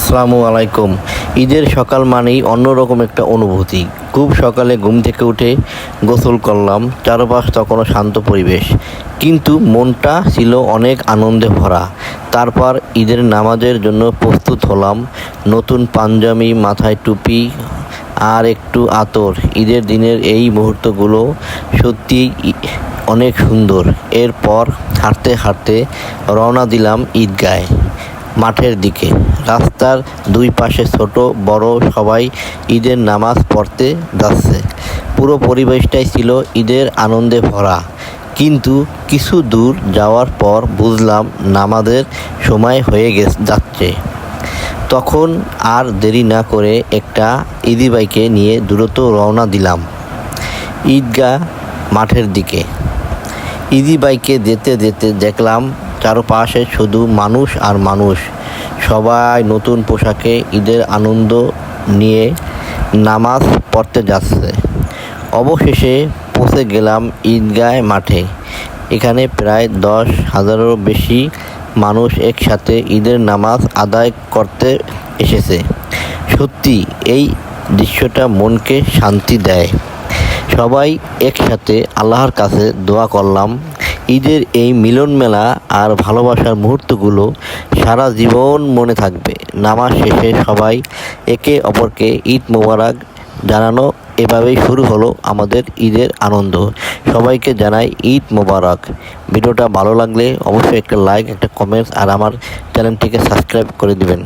আসসালামু আলাইকুম। ঈদের সকাল মানেই অন্যরকম একটা অনুভূতি। খুব সকালে ঘুম থেকে উঠে গোসল করলাম, চারপাশ তখনও শান্ত পরিবেশ, কিন্তু মনটা ছিল অনেক আনন্দে ভরা। তারপর ঈদের নামাজের জন্য প্রস্তুত হলাম। নতুন পাঞ্জাবি, মাথায় টুপি আর একটু আতর। ঈদের দিনের এই মুহূর্তগুলো সত্যিই অনেক সুন্দর। এরপর হাঁটতে হাঁটতে রওনা দিলাম ঈদগায় মাঠের দিকে। রাস্তার দুই পাশে ছোট বড় সবাই ঈদের নামাজ পড়তে যাচ্ছে। পুরো পরিবেশটাই ছিল ঈদের আনন্দে ভরা। কিন্তু কিছু দূর যাওয়ার পর বুঝলাম নামাজের সময় হয়ে যাচ্ছে। তখন আর দেরি না করে একটা ইজি বাইকে নিয়ে দ্রুত রওনা দিলাম ঈদগাহ মাঠের দিকে। ইজি বাইকে যেতে যেতে দেখলাম চারপাশে শুধু মানুষ আর মানুষ। সবাই নতুন পোশাকে ঈদের আনন্দ নিয়ে নামাজ পড়তে যাচ্ছে। অবশেষে পৌঁছে গেলাম ঈদগাহ মাঠে। এখানে প্রায় 10,000-এরও বেশি মানুষ একসাথে ঈদের নামাজ আদায় করতে এসেছে। সত্যি এই দৃশ্যটা মনকে শান্তি দেয়। সবাই একসাথে আল্লাহর কাছে দোয়া করলাম ঈদের এই মিলন মেলা আর ভালোবাসার মুহূর্তগুলো সারা জীবন মনে থাকবে। নামাজ শেষে সবাই একে অপরকে ঈদ মোবারক জানানো। এভাবেই শুরু হলো আমাদের ঈদের আনন্দ। সবাইকে জানাই ঈদ মোবারক। ভিডিওটা ভালো লাগলে অবশ্যই একটা লাইক, একটা কমেন্টস আর আমার চ্যানেলটিকে সাবস্ক্রাইব করে দিবেন।